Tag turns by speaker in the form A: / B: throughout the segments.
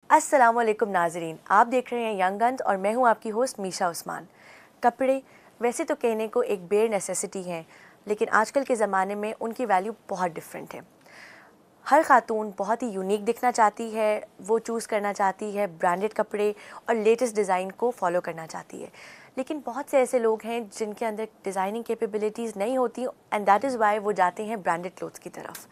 A: अस्सलामुअलैकुम नाजरीन, आप देख रहे हैं यंग गन्स और मैं हूं आपकी होस्ट मीशा उस्मान। कपड़े वैसे तो कहने को एक बेयर नेसेसिटी हैं, लेकिन आजकल के ज़माने में उनकी वैल्यू बहुत डिफरेंट है। हर खातून बहुत ही यूनिक दिखना चाहती है, वो चूज़ करना चाहती है ब्रांडेड कपड़े और लेटेस्ट डिज़ाइन को फॉलो करना चाहती है। लेकिन बहुत से ऐसे लोग हैं जिनके अंदर डिज़ाइनिंग कैपेबिलिटीज़ नहीं होती एंड दैट इज़ वाई वो जाते हैं ब्रांडेड क्लोथ्स की तरफ।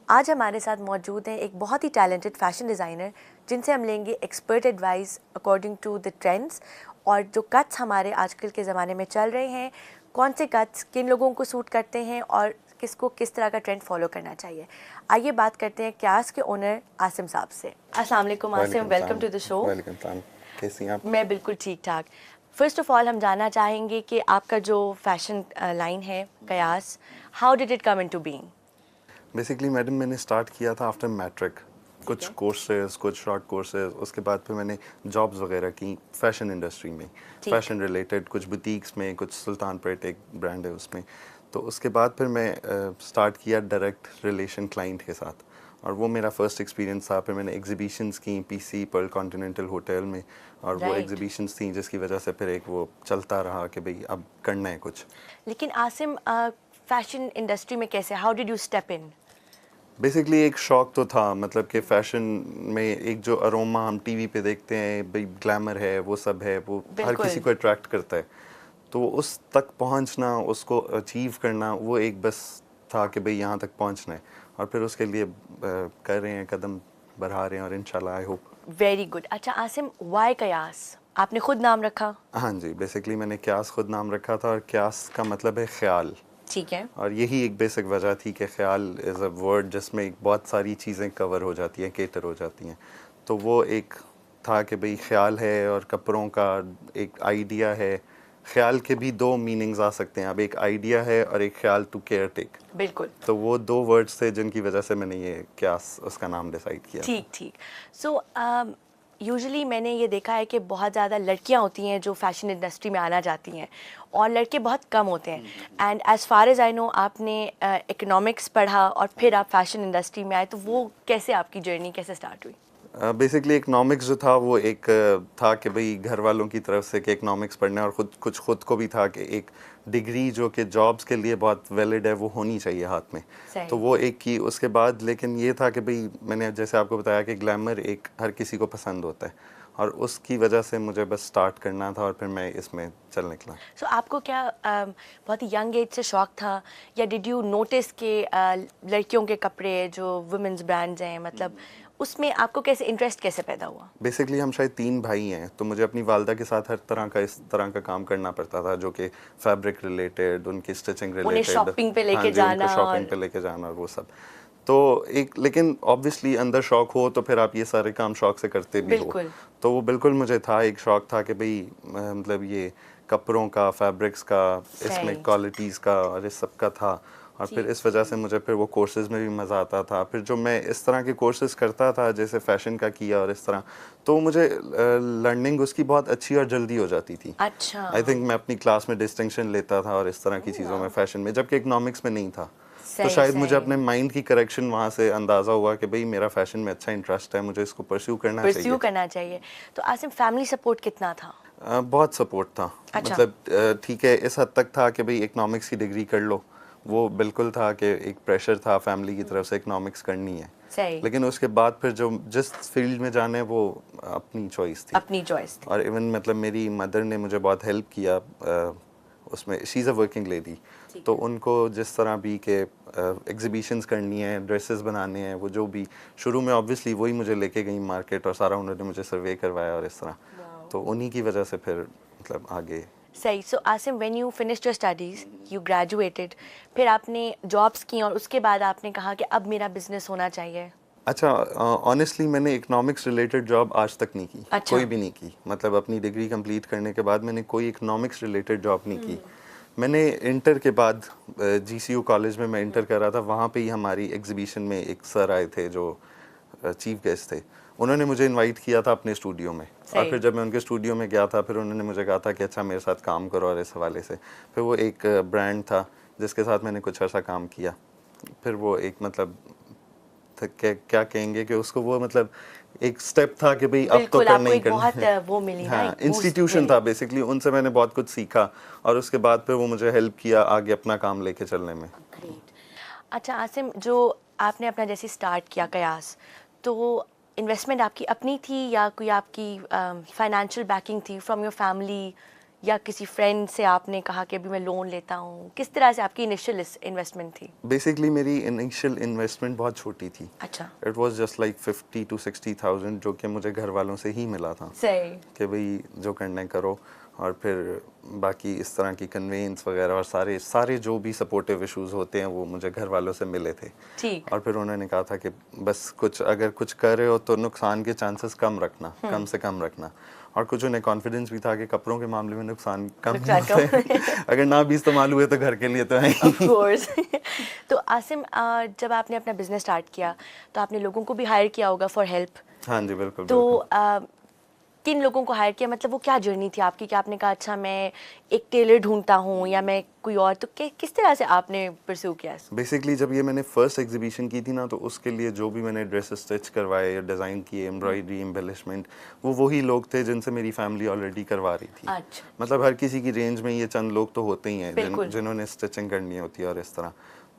A: आज हमारे साथ मौजूद हैं एक बहुत ही टैलेंटेड फैशन डिज़ाइनर, जिनसे हम लेंगे expert advice according to the trends और जो कट्स हमारे आजकल के ज़माने में चल रहे हैं, कौन से कट्स किन लोगों को सूट करते हैं और किसको किस तरह का ट्रेंड फॉलो करना चाहिए। आइए बात करते हैं क्यास के ओनर आसिम साहब से। अस्सलाम वालेकुम Asim, welcome to the show.
B: Welcome. कैसी हैं आप?
A: मैं बिल्कुल ठीक ठाक। फ़र्स्ट ऑफ़ ऑल हम जानना चाहेंगे कि आपका जो फैशन लाइन है कयास, how did it come into being?
B: Basically madam मैंने स्टार्ट किया था आफ्टर मैट्रिक, कुछ कोर्सेज, कुछ शॉर्ट कोर्सेज, उसके बाद फिर मैंने जॉब्स वगैरह की फैशन इंडस्ट्री में, फैशन रिलेटेड, कुछ बुटीक्स में, कुछ सुल्तानपेट एक ब्रांड है उसमें। तो उसके बाद फिर मैं स्टार्ट किया डायरेक्ट रिलेशन क्लाइंट के साथ, और वो मेरा फर्स्ट एक्सपीरियंस था। फिर मैंने एग्जीबिशंस की पीसी पर्ल कॉन्टिनेंटल होटल में, और वो एग्जीबिशंस थी जिसकी वजह से फिर एक वो चलता रहा कि भाई अब करना है कुछ।
A: लेकिन आसिम, फैशन इंडस्ट्री में कैसे, how did you step in?
B: Basically एक शौक तो था, मतलब कि फ़ैशन में एक जो अरोमा हम टीवी पे देखते हैं, भाई ग्लैमर है, वो सब है, वो हर किसी को अट्रैक्ट करता है। तो उस तक पहुंचना, उसको अचीव करना, वो एक बस था कि भाई यहाँ तक पहुंचना है, और फिर उसके लिए कर रहे हैं, कदम बढ़ा रहे हैं, और इंशाल्लाह आई होप।
A: Very good. अच्छा आसिम, वाई कयास? आपने खुद नाम रखा?
B: हाँ जी, बेसिकली मैंने क्यास खुद नाम रखा था, और क्यास का मतलब है ख्याल।
A: ठीक है।
B: और यही एक बेसिक वजह थी कि ख्याल इज़ अ वर्ड जिसमें बहुत सारी चीज़ें कवर हो जाती हैं, केटर हो जाती हैं। तो वो एक था कि भाई ख्याल है और कपड़ों का एक आइडिया है। ख्याल के भी दो मीनिंग्स आ सकते हैं, अब एक आइडिया है और एक ख्याल टू केयर टेक।
A: बिल्कुल।
B: तो वो दो वर्ड्स थे जिनकी वजह से मैंने ये क्यास उसका नाम डिसाइड किया।
A: ठीक ठीक। सो यूजुअली मैंने ये देखा है कि बहुत ज़्यादा लड़कियां होती हैं जो फैशन इंडस्ट्री में आना चाहती हैं, और लड़के बहुत कम होते हैं। And as far as I know, आपने इकोनॉमिक्स पढ़ा और फिर आप फैशन इंडस्ट्री में आए, तो वो कैसे आपकी जर्नी कैसे स्टार्ट हुई?
B: बेसिकली इकनॉमिक्स जो था वो एक था कि भाई घर वालों की तरफ से कि इकनॉमिक्स पढ़ना है, और खुद को भी था कि एक डिग्री जो कि जॉब्स के लिए बहुत वैलिड है वो होनी चाहिए हाथ में। तो वो एक की, उसके बाद लेकिन ये था कि भाई मैंने जैसे आपको बताया कि ग्लैमर एक हर किसी को पसंद होता है, और उसकी वजह से मुझे बस स्टार्ट करना था, और फिर मैं इसमें चल निकला।
A: सो आपको क्या बहुत ही यंग एज से शौक था, या डिड यू नोटिस के लड़कियों के कपड़े जो वुमेन्स ब्रांड्स हैं, मतलब उसमें आपको कैसे इंटरेस्ट कैसे पैदा हुआ?
B: बेसिकली हम शायद 3 भाई हैं, तो मुझे अपनी वालदा के साथ हर तरह का इस तरह का काम करना पड़ता था, जो कि फैब्रिक रिलेटेड, उनकी स्टिचिंग रिलेटेड,
A: उन्हें शॉपिंग पे लेके जाना,
B: शॉपिंग पे लेके जाना और वो सब। तो एक, लेकिन ऑब्वियसली अंदर शौक हो तो फिर आप ये सारे काम शौक से करते भी हो। तो वो बिल्कुल मुझे था, एक शौक था कि भाई मतलब ये कपड़ों का, फैब्रिक्स का, इसमें क्वालिटीज़ का और इस सब का था। और फिर इस वजह से मुझे फिर वो कोर्सेज़ में भी मज़ा आता था। फिर जो मैं इस तरह के कोर्सेज़ करता था, जैसे फ़ैशन का किया और इस तरह, तो मुझे लर्निंग उसकी बहुत अच्छी और जल्दी हो जाती थी।
A: अच्छा।
B: आई थिंक मैं अपनी क्लास में डिस्टिंक्शन लेता था और इस तरह की चीज़ों में, फ़ैशन में, जबकि इकनॉमिक्स में नहीं था। तो शायद मुझे अपने माइंड की करेक्शन वहाँ से अंदाज़ा हुआ कि भाई मेरा फ़ैशन में अच्छा इंटरेस्ट है, मुझे इसको परस्यू करना चाहिए।
A: तो आसिम, फैमिली सपोर्ट कितना था?
B: बहुत सपोर्ट था।
A: अच्छा।
B: मतलब ठीक है, इस हद तक था कि भाई इकनॉमिक्स की डिग्री कर लो, वो बिल्कुल था कि एक प्रेशर था फैमिली की तरफ से, इकनॉमिक्स करनी है।
A: सही।
B: लेकिन उसके बाद फिर जो जिस फील्ड में जाने वो अपनी चॉइस थी। और इवन मतलब मेरी मदर ने मुझे बहुत हेल्प किया उसमें। She is a working lady, तो उनको जिस तरह भी के एग्जीबिशंस करनी है, ड्रेसेस बनाने हैं, वो जो भी शुरू में ऑब्वियसली वही मुझे लेके गई मार्केट और सारा उन्होंने मुझे सर्वे करवाया और इस तरह, तो उन्हीं की वजह से फिर मतलब आगे।
A: सही। So Asim, when you finished your studies, you graduated, फिर आपने जॉब्स की और उसके बाद आपने कहा कि अब मेरा बिजनेस होना चाहिए।
B: अच्छा, ऑनेस्टली मैंने इकोनॉमिक्स रिलेटेड जॉब आज तक नहीं की।
A: अच्छा।
B: कोई भी नहीं की, मतलब अपनी डिग्री कंप्लीट करने के बाद मैंने कोई इकोनॉमिक्स रिलेटेड जॉब नहीं की। मैंने इंटर के बाद GCU कॉलेज में मैं इंटर कर रहा था, वहाँ पे ही हमारी एग्जीबिशन में एक सर आए थे जो चीफ गेस्ट थे, उन्होंने मुझे इनवाइट किया था अपने स्टूडियो में। और फिर जब मैं उनके स्टूडियो में गया था, फिर उन्होंने मुझे कहा था कि अच्छा मेरे साथ काम करो, और इस हवाले से फिर वो एक ब्रांड था जिसके साथ मैंने कुछ अर्सा काम किया। फिर वो एक मतलब क्या कहेंगे कि उसको, वो मतलब एक स्टेप था कि भाई अब तो करना ही करना है।
A: वो मिली ना,
B: हाँ, इंस्टीट्यूशन था बेसिकली, उनसे मैंने बहुत कुछ सीखा और उसके बाद फिर वो मुझे हेल्प किया आगे अपना काम लेके चलने में।
A: ग्रेट। अच्छा आसिम, जो आपने अपना जैसे स्टार्ट किया कयास, तो इन्वेस्टमेंट आपकी अपनी थी या कोई आपकी फाइनेंशियल बैकिंग थी फ्रॉम योर फैमिली, या किसी फ्रेंड से आपने कहा कि अभी मैं लोन लेता हूँ? किस तरह से आपकी इनिशियल इन्वेस्टमेंट थी?
B: बेसिकली मेरी इनिशियल इन्वेस्टमेंट बहुत छोटी थी।
A: अच्छा।
B: It was just like 50 to 60,000, जो कि मुझे घर वालों से ही मिला था
A: सही।
B: कि भाई जो करना है करो, और फिर बाकी इस तरह की कन्वेंस वगैरह और सारे जो भी सपोर्टिव इश्यूज होते हैं वो मुझे घर वालों से मिले थे।
A: ठीक।
B: और फिर उन्होंने कहा था कि बस अगर कुछ कर रहे हो तो नुकसान के चांसेस कम रखना, कम से कम रखना, और कुछ उन्हें कॉन्फिडेंस भी था कि कपड़ों के मामले में नुकसान कम होता है। अगर ना भी इस्तेमाल हुए तो घर के लिए तो है ही।
A: Of course. तो आसिम, जब आपने अपना बिजनेस स्टार्ट किया तो आपने लोगों को भी हायर किया होगा फॉर हेल्प।
B: हाँ जी, बिल्कुल।
A: तो किन लोगों को हायर किया, मतलब वो क्या जर्नी थी आपकी कि आपने कहा अच्छा मैं एक टेलर ढूंढता हूँ या मैं कोई और, तो किस तरह से आपने परस्यू किया?
B: बेसिकली जब ये मैंने फर्स्ट एग्जीबिशन की थी ना, तो उसके लिए जो भी मैंने ड्रेसेस स्टिच करवाए या डिज़ाइन किए, एम्ब्रॉयडरी, एम्बेलिशमेंट, वो वही लोग थे जिनसे मेरी फैमिली ऑलरेडी करवा रही थी।
A: अच्छा।
B: मतलब हर किसी की रेंज में ये चंद लोग तो होते ही हैं जिन्होंने स्टिचिंग करनी होती है और इस तरह,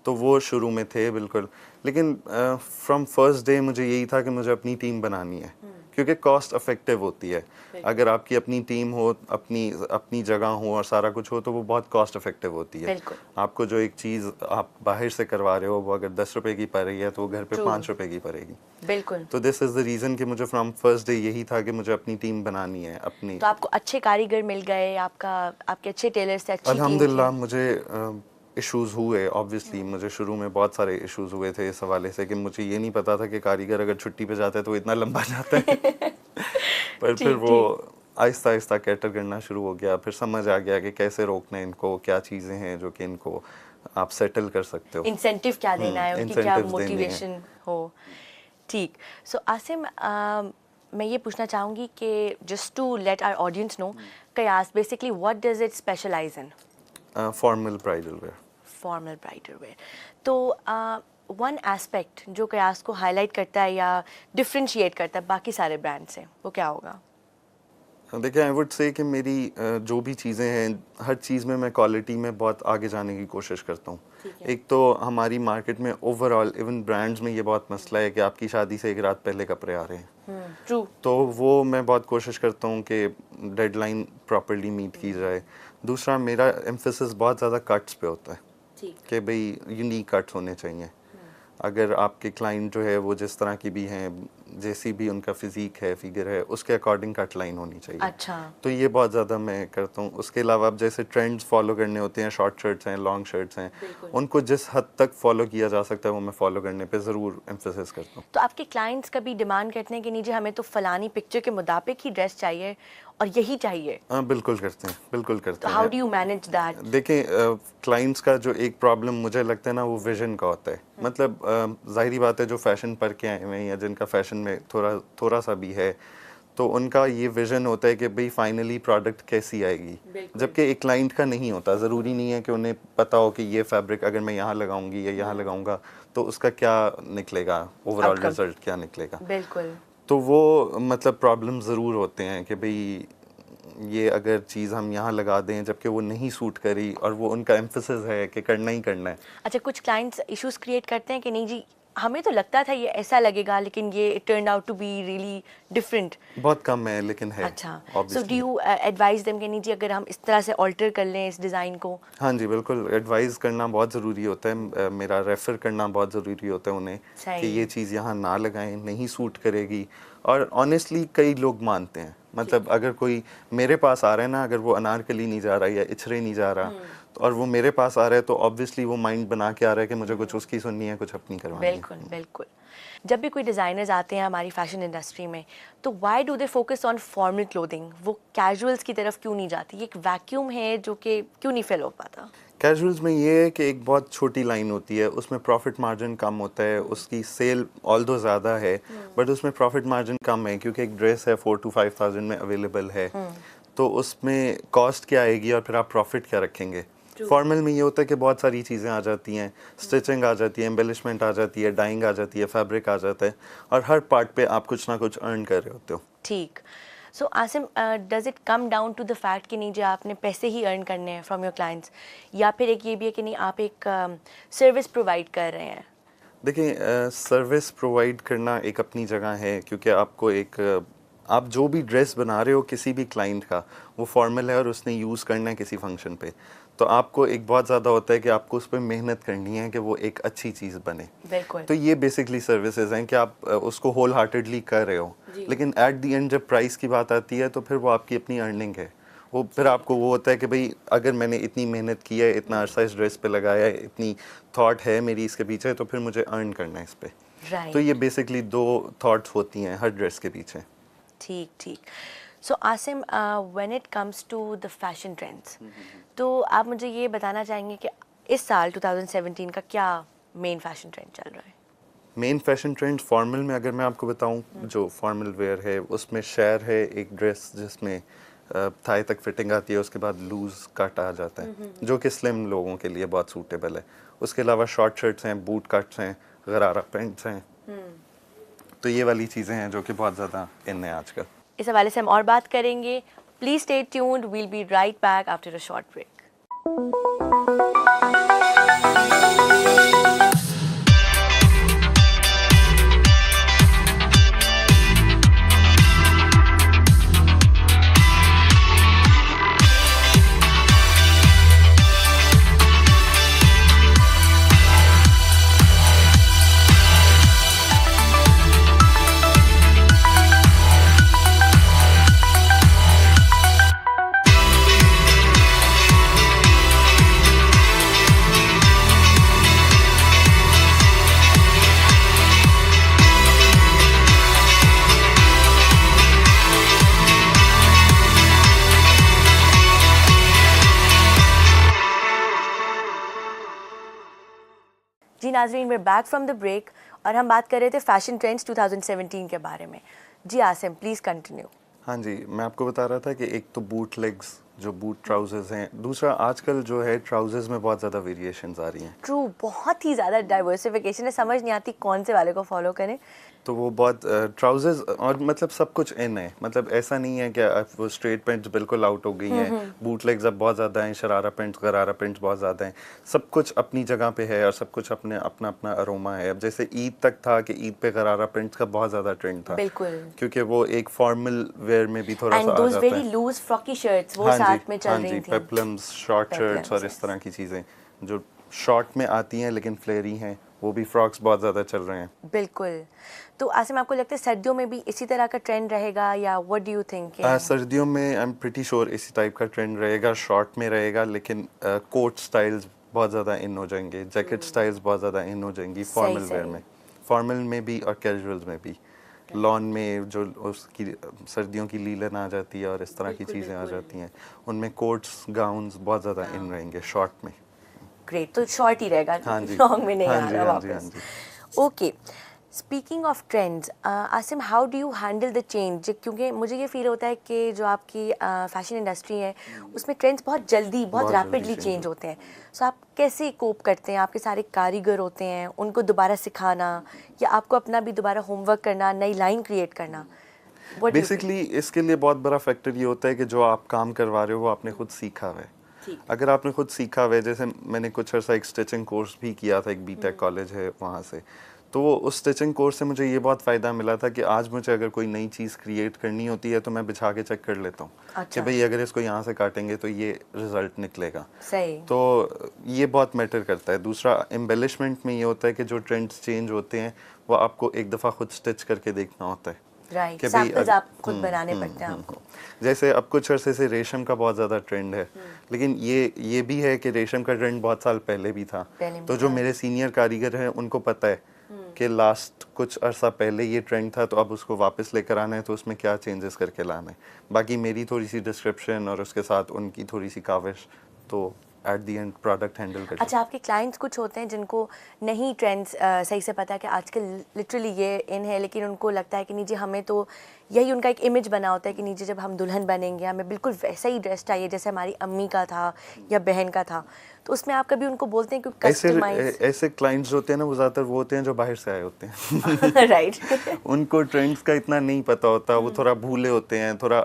B: तो वो शुरू में थे बिल्कुल। लेकिन फ्रॉम फर्स्ट डे मुझे यही था कि मुझे अपनी टीम बनानी है, क्योंकि कॉस्ट इफेक्टिव होती है। अगर आपकी अपनी टीम हो, अपनी जगह हो और सारा कुछ हो, तो वो बहुत कॉस्ट इफेक्टिव होती है। आपको जो एक चीज़ आप बाहर से करवा रहे हो, वो अगर 10 रुपए की पड़ रही है तो वो घर पे 5 रुपए की पड़ेगी।
A: बिल्कुल।
B: तो दिस इज़ द रीज़न कि मुझे फ्रॉम फर्स्ट डे यही था कि मुझे अपनी टीम बनानी है अपनी।
A: तो आपको अच्छे कारीगर मिल गए, आपके अच्छे टेलर से अच्छी टीम थी?
B: अल्हम्दुलिल्लाह मुझे इश्यूज हुए, ऑब्वियसली मुझे शुरू में बहुत सारे इश्यूज हुए थे इस हवाले से कि मुझे ये नहीं पता था कि कारीगर अगर छुट्टी पे जाता है तो इतना लंबा जाता है। पर फिर वो आहिस्ता आहिस्ता कैटर करना शुरू हो गया, फिर समझ आ गया कि कैसे रोकना है इनको, क्या चीज़ें हैं जो कि इनको आप सेटल कर सकते हो,
A: इंसेंटिव क्या देना है, उनकी क्या मोटिवेशन हो। ठीक। सो आसिम, मैं ये पूछना चाहूँगी कि just to let our audience know, Kayas basically what does it specialise in?
B: Formal bridal wear.
A: Formal bridal wear. तो वन एस्पेक्ट जो कयास को हाईलाइट करता है या डिफरेंशिएट करता है बाकी सारे ब्रांड से, वो क्या होगा?
B: देखिए, आई वुड से कि मेरी जो भी चीज़ें हैं, हर चीज़ में मैं क्वालिटी में बहुत आगे जाने की कोशिश करता हूँ। एक तो हमारी मार्केट में ओवरऑल इवन ब्रांड्स में ये बहुत मसला है कि आपकी शादी से एक रात पहले कपड़े आ रहे हैं।
A: ट्रू।
B: तो वो मैं बहुत कोशिश करता हूँ कि डेडलाइन प्रॉपर्ली मीट की जाए। दूसरा, मेरा एम्फेसिस बहुत ज़्यादा कट्स पे होता है कि भाई यूनिक कट्स होने चाहिए। अगर आपके क्लाइंट जो है वो जिस तरह की भी हैं, जैसी भी उनका फिजिक है, फिगर है, उसके अकॉर्डिंग कट लाइन होनी चाहिए।
A: अच्छा।
B: तो ये बहुत ज़्यादा मैं करता हूँ। उसके अलावा अब जैसे ट्रेंड्स फॉलो करने होते हैं, शॉर्ट शर्ट्स हैं, लॉन्ग शर्ट्स हैं, उनको जिस हद तक फॉलो किया जा सकता है वो मैं फॉलो करने पे ज़रूर एम्फेसिस करता हूँ।
A: तो आपके क्लाइंट्स कभी डिमांड करते हैं कि नीचे हमें तो फलानी पिक्चर के मुताबिक ही ड्रेस चाहिए और यही चाहिए?
B: हाँ, बिल्कुल करते हैं, बिल्कुल करते
A: तो
B: हैं।
A: How do you manage that?
B: देखें, क्लाइंट्स का जो एक प्रॉब्लम मुझे लगता है ना, वो विजन का होता है। मतलब जाहिर बात है, जो फैशन पर के आए हुए हैं या जिनका फैशन में थोड़ा सा भी है, तो उनका ये विजन होता है कि भाई फाइनली प्रोडक्ट कैसी आएगी, जबकि एक क्लाइंट का नहीं होता। ज़रूरी नहीं है कि उन्हें पता हो कि ये फैब्रिक अगर मैं यहाँ लगाऊंगी या यहाँ लगाऊंगा तो उसका क्या निकलेगा, ओवरऑल रिजल्ट क्या निकलेगा।
A: बिल्कुल।
B: तो वो मतलब प्रॉब्लम ज़रूर होते हैं कि भाई ये अगर चीज़ हम यहाँ लगा दें जबकि वो नहीं सूट करी, और वो उनका एम्फेसिस है कि करना ही करना है।
A: अच्छा, कुछ क्लाइंट्स इश्यूज क्रिएट करते हैं कि नहीं जी हमें तो लगता था ये ऐसा लगेगा, लेकिन ये it turn out to be really different.
B: बहुत कम है लेकिन है।
A: अच्छा, so do you advice them कि नहीं जी अगर हम इस तरह से ऑल्टर कर लें इस डिज़ाइन को?
B: हाँ जी बिल्कुल, एडवाइस करना बहुत ज़रूरी होता है, मेरा रेफ़र करना बहुत ज़रूरी होता है उन्हें कि ये चीज़ यहाँ ना लगाएं, नहीं सूट करेगी। और ऑनेस्टली कई लोग मानते हैं, मतलब अगर कोई मेरे पास आ रहा है ना, अगर वो अनारकली नहीं जा रहा या इचरे नहीं जा रहा और वो मेरे पास आ रहा है तो ऑब्वियसली वो माइंड बना के आ रहा है कि मुझे कुछ उसकी सुननी है, कुछ अपनी करवानी है।
A: बिल्कुल बिल्कुल। जब भी कोई डिज़ाइनर्स आते हैं हमारी फैशन इंडस्ट्री में, तो why do they focus on formal clothing? वो कैजुअल्स की तरफ क्यों नहीं जाती? ये एक वैक्यूम है जो कि क्यों नहीं फिल हो पाता?
B: कैजुअल्स में ये है कि एक बहुत छोटी लाइन होती है, उसमें प्रॉफिट मार्जिन कम होता है, उसकी सेल ऑल्दो ज़्यादा है बट उसमें प्रॉफिट मार्जिन कम है क्योंकि एक ड्रेस है 4,000 to 5,000 में अवेलेबल है, तो उसमें कॉस्ट क्या आएगी और फिर आप प्रॉफिट क्या रखेंगे। फॉर्मल में ये होता है कि बहुत सारी चीज़ें आ जाती हैं, स्टिचिंग आ जाती है, एम्बेलिशमेंट आ जाती है, डाइंग आ जाती है, फैब्रिक आ जाता है और हर पार्ट पे आप कुछ ना कुछ अर्न कर रहे होते हो।
A: ठीक। So Asim, does it come down to the fact कि नहीं जी आपने पैसे ही अर्न करने हैं फ्रॉम योर क्लाइंट्स, या फिर एक ये भी है कि नहीं आप एक सर्विस प्रोवाइड कर रहे हैं?
B: देखिए, सर्विस प्रोवाइड करना एक अपनी जगह है क्योंकि आपको एक आप जो भी ड्रेस बना रहे हो किसी भी क्लाइंट का, वो फॉर्मल है और उसने यूज़ करना है किसी फंक्शन पे, तो आपको एक बहुत ज़्यादा होता है कि आपको उस पर मेहनत करनी है कि वो एक अच्छी चीज़ बने।
A: बिल्कुल।
B: तो ये बेसिकली सर्विसेज हैं कि आप उसको होल हार्टेडली कर रहे हो, लेकिन एट दी एंड जब प्राइस की बात आती है तो फिर वो आपकी अपनी अर्निंग है। वो फिर आपको वो होता है कि भाई अगर मैंने इतनी मेहनत की है, इतना अरसा इस ड्रेस पे लगाया है, इतनी थॉट है मेरी इसके पीछे, तो फिर मुझे अर्न करना है इस पे। तो ये बेसिकली दो थॉट्स होती हैं हर ड्रेस के पीछे।
A: ठीक ठीक। So Asim, when it comes to the fashion trends, तो आप मुझे ये बताना चाहेंगे कि इस साल 2017 का क्या मेन फैशन ट्रेंड चल रहा है?
B: मेन फैशन ट्रेंड फॉर्मल में अगर मैं आपको बताऊं, जो फॉर्मल वेयर है उसमें शेयर है एक ड्रेस जिसमें थाई तक फिटिंग आती है, उसके बाद लूज कट आ जाता है जो कि स्लिम लोगों के लिए बहुत सूटेबल है। उसके अलावा शॉर्ट शर्ट्स हैं, बूट कट्स हैं, गरारा पैंट्स हैं, तो ये वाली चीज़ें हैं जो कि बहुत ज़्यादा इन है आजकल।
A: इस हवाले से हम और बात करेंगे। Please stay tuned, we'll be right back after a short break. जी Nazreen, we're back from the break और हम बात कर रहे थे फैशन ट्रेंड्स 2017 के बारे में। जी आसिम, प्लीज़ कंटिन्यू।
B: हाँ जी, मैं आपको बता रहा था कि एक तो बूट लेग्स जो बूट ट्राउजर्स हैं, दूसरा आजकल जो है ट्राउजर्स में बहुत ज़्यादा वेरिएशंस आ रही हैं।
A: ट्रू, बहुत ही ज़्यादा डाइवर्सिफिकेशन है, समझ नहीं आती कौन से वाले को फॉलो करें।
B: तो वो बहुत ट्राउजर्स और मतलब सब कुछ इन है, मतलब ऐसा नहीं है कि वो स्ट्रेट पैंट्स बिल्कुल आउट हो गई हैं, बूट लेग्स अब बहुत ज़्यादा हैं, शरारा पैंट्स गरारा पैंट्स बहुत ज़्यादा हैं, सब कुछ अपनी जगह पे है और सब कुछ अपने अपना अपना अरोमा है। अब जैसे ईद तक था कि ईद पे गरारा पैंट्स का बहुत ज़्यादा ट्रेंड था,
A: बिल्कुल,
B: क्योंकि वो एक फॉर्मल वेयर में भी थोड़ा सा आ जाता है।
A: वेरी लूज फ्रॉकी शर्ट्स वो साथ में चल रही थी,
B: पेप्लम्स, शॉर्ट शर्ट्स और इस तरह की चीज़ें जो शॉर्ट में आती हैं लेकिन फ्लेयरी हैं, वो भी फ्रॉक्स बहुत ज़्यादा चल रहे हैं।
A: बिल्कुल। तो आसिम, आपको लगता है सर्दियों में भी इसी तरह का ट्रेंड रहेगा या व्हाट डू यू थिंक?
B: सर्दियों में आई एम प्रीटी श्योर इसी टाइप का ट्रेंड रहेगा, शॉर्ट में रहेगा, लेकिन कोट स्टाइल्स बहुत ज़्यादा इन हो जाएंगे, जैकेट स्टाइल्स बहुत ज़्यादा इन हो जाएंगी फॉर्मल वेयर में, फॉर्मल में भी और कैजुअल्स में भी। लॉन में जो उसकी सर्दियों की लीलन आ जाती है और इस तरह की चीज़ें आ जाती हैं, उनमें कोट्स गाउन्स बहुत ज़्यादा इन रहेंगे शॉर्ट में।
A: ग्रेट, तो शॉर्ट ही रहेगा, लॉन्ग में नहीं आ रहा वापस। Okay, speaking of trends, Asim, how do you handle the change? क्योंकि मुझे ये फील होता है कि जो आपकी फैशन इंडस्ट्री है उसमें ट्रेंड्स बहुत जल्दी, बहुत रैपिडली चेंज होते हैं। सो आप कैसे कोप करते हैं? आपके सारे कारीगर होते हैं, उनको दोबारा सिखाना या आपको अपना भी दोबारा होमवर्क करना, नई लाइन क्रिएट करना?
B: बेसिकली इसके लिए बहुत बड़ा फैक्टर ये होता है कि जो आप काम करवा रहे हो वो आपने खुद सीखा हुआ है। अगर आपने खुद सीखा हुआ है, जैसे मैंने कुछ अर्सा एक स्टिचिंग कोर्स भी किया था, एक बीटेक कॉलेज है वहाँ से, तो वो उस स्टिचिंग कोर्स से मुझे ये बहुत फ़ायदा मिला था कि आज मुझे अगर कोई नई चीज़ क्रिएट करनी होती है तो मैं बिछा के चेक कर लेता हूँ
A: अच्छा।
B: कि भाई अगर इसको यहाँ से काटेंगे तो ये रिजल्ट निकलेगा।
A: सही।
B: तो ये बहुत मैटर करता है। दूसरा एम्बेलिशमेंट में ये होता है कि जो ट्रेंड्स चेंज होते हैं वो आपको एक दफ़ा खुद स्टिच करके देखना होता है।
A: राइट, सैंपल्स आप खुद बनाने पड़ते हैं आपको।
B: जैसे अब कुछ अरसे से रेशम का बहुत ज़्यादा ट्रेंड है, लेकिन ये भी है कि रेशम का ट्रेंड बहुत साल पहले भी था। तो जो मेरे सीनियर कारीगर हैं उनको पता है कि लास्ट कुछ अरसा पहले ये ट्रेंड था, तो अब उसको वापस लेकर आना है तो उसमें क्या चेंजेस करके लाना है। बाकी मेरी थोड़ी सी डिस्क्रिप्शन और उसके साथ उनकी थोड़ी सी काविश, तो at the and product handle कर।
A: अच्छा, आपके क्लाइंट्स कुछ होते हैं जिनको नहीं ट्रेंड्स सही से पता है कि आजकल लिटरली ये इन है, लेकिन उनको लगता है कि नहीं जी हमें तो यही उनका एक इमेज बना होता है कि नीचे जब हम दुल्हन बनेंगे हमें बिल्कुल वैसा ही ड्रेस चाहिए जैसे हमारी अम्मी का था या बहन का था। तो उसमें आप कभी उनको बोलते हैं कि कस्टमाइज?
B: ऐसे क्लाइंट्स होते हैं ना, वो ज़्यादातर वो होते हैं जो बाहर से आए होते हैं
A: राइट।
B: उनको ट्रेंड्स का इतना नहीं पता होता, वो थोड़ा भूले होते हैं, थोड़ा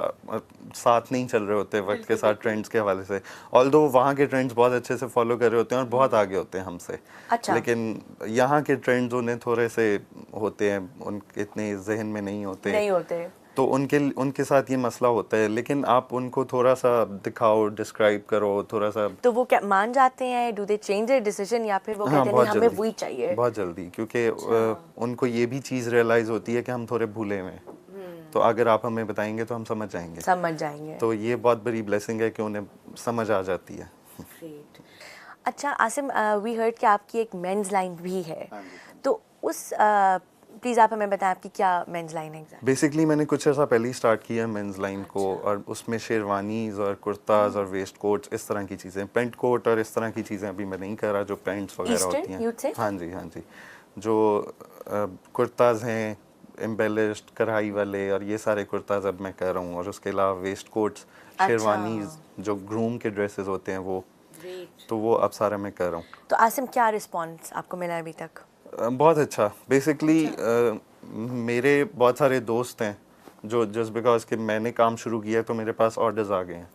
B: साथ नहीं चल रहे होते वक्त के साथ ट्रेंड्स के हवाले से। ऑल्दो वहाँ के ट्रेंड्स बहुत अच्छे से फॉलो कर रहे होते हैं और बहुत आगे होते हैं हमसे।
A: अच्छा।
B: लेकिन यहाँ के ट्रेंड्स उन्हें थोड़े से होते हैं, उन इतने जहन में नहीं होते तो उनके साथ ये मसला होता है। लेकिन आप उनको थोड़ा सा दिखाओ, डिस्क्राइब करो थोड़ा सा,
A: तो वो क्या मान जाते हैं? Do they change their decision या फिर वो कहते हैं नहीं हमें वही चाहिए?
B: बहुत जल्दी, क्योंकि उनको ये भी चीज़ रियलाइज होती है कि हम थोड़े भूले हुए हैं, तो अगर आप हमें बताएंगे तो हम समझ जाएंगे। तो ये बहुत बड़ी ब्लेसिंग है कि उन्हें समझ आ जाती है।
A: अच्छा आसिम, वी हर्ड कि आपकी एक मेंस लाइन भी है, तो उस प्लीज़ आप हमें बताएं आपकी क्या मेंस लाइन है?
B: बेसिकली मैंने कुछ अर्सा पहले ही स्टार्ट किया मेंस लाइन को, और उसमें शेरवानीज और कुर्ताज और वेस्ट कोट्स, इस तरह की चीज़ें, पेंट कोट और इस तरह की चीज़ें अभी मैं नहीं कर रहा, जो पेंट्स वगैरह होती हैं। हाँ जी, जो कुर्ताज हैं एम्बेलिश्ड कढ़ाई वाले, और ये सारे कुर्ताज अब मैं कर रहा हूँ। और उसके अलावा वेस्ट कोट्स, शेरवानीज, जो ग्रूम के ड्रेसेस होते हैं वो, तो वो अब सारा मैं कर रहा हूँ।
A: तो आसिम, क्या रिस्पॉन्स आपको मिला है अभी तक?
B: बहुत अच्छा। बेसिकली मेरे बहुत सारे दोस्त हैं जो जस्ट बिकॉज कि मैंने काम शुरू किया तो मेरे पास ऑर्डर्स आ गए हैं,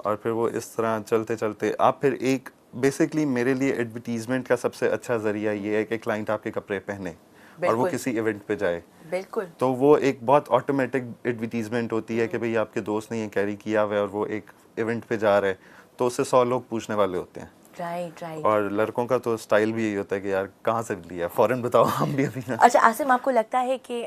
B: और फिर वो इस तरह चलते चलते आप फिर एक बेसिकली मेरे लिए एडवर्टीजमेंट का सबसे अच्छा ज़रिया ये है कि क्लाइंट आपके कपड़े पहने और वो किसी इवेंट पे जाए।
A: बिल्कुल।
B: तो वो एक बहुत ऑटोमेटिक एडवर्टीजमेंट होती है कि भाई आपके दोस्त ने ये कैरी किया हुआ है और वो एक इवेंट पे जा रहा है, तो उससे 100 लोग पूछने वाले होते हैं।
A: राइट।
B: और लड़कों का तो स्टाइल भी यही होता है कि यार कहाँ से लिया, फौरन बताओ, हम भी अभी ना।
A: अच्छा आसिम, आपको लगता है कि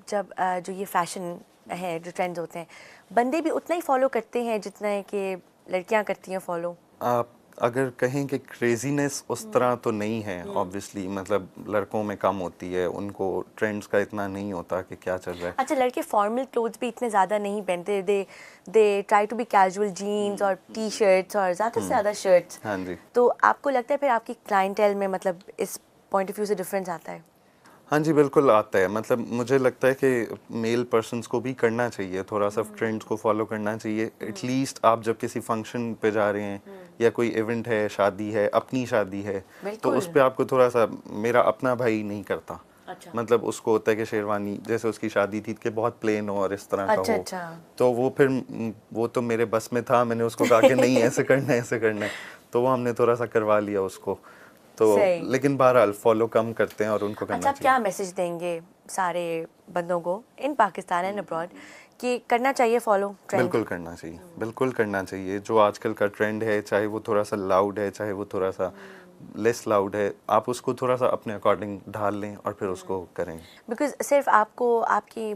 A: जब जो ये फैशन है, जो ट्रेंड्स होते हैं, बंदे भी उतना ही फॉलो करते हैं जितना है कि लड़कियां करती हैं फॉलो?
B: आप अगर कहें कि क्रेजीनेस उस तरह तो नहीं है, ऑब्वियसली, मतलब लड़कों में कम होती है, उनको ट्रेंड्स का इतना नहीं होता कि क्या चल रहा है।
A: अच्छा, लड़के फॉर्मल क्लोथ्स भी इतने ज़्यादा नहीं पहनते, they try to be casual, jeans और टी शर्ट्स और ज़्यादा से ज़्यादा शर्ट्स।
B: हाँ जी।
A: तो आपको लगता है फिर आपकी क्लाइंटेल में मतलब इस पॉइंट ऑफ व्यू से डिफरेंस आता है?
B: हाँ जी, बिल्कुल आता है। मतलब मुझे लगता है कि मेल पर्सन्स को भी करना चाहिए, थोड़ा सा ट्रेंड्स को फॉलो करना चाहिए। एटलीस्ट आप जब किसी फंक्शन पे जा रहे हैं या कोई इवेंट है, शादी है, अपनी शादी है, तो उस पे आपको थोड़ा सा, मेरा अपना भाई नहीं करता।
A: अच्छा।
B: मतलब उसको होता है कि शेरवानी, जैसे उसकी शादी थी कि बहुत प्लेन हो और इस तरह का हो।
A: अच्छा।
B: तो वो फिर वो तो मेरे बस में था, मैंने उसको कहा कि नहीं ऐसे करना है, ऐसे करना है, तो वो हमने थोड़ा सा करवा लिया उसको। तो लेकिन बहरहाल फॉलो कम करते हैं और उनको करना चाहिए।
A: अच्छा, क्या मैसेज देंगे सारे बंदों को इन पाकिस्तान एंड अब्रॉड कि करना चाहिए फॉलो ट्रेंड?
B: बिल्कुल करना चाहिए, बिल्कुल करना चाहिए। जो आजकल का ट्रेंड है, चाहे वो थोड़ा सा लाउड है, चाहे वो थोड़ा सा लेस लाउड है, आप उसको थोड़ा सा अपने अकॉर्डिंग ढाल लें और फिर उसको करें।
A: बिकॉज सिर्फ आपको आपकी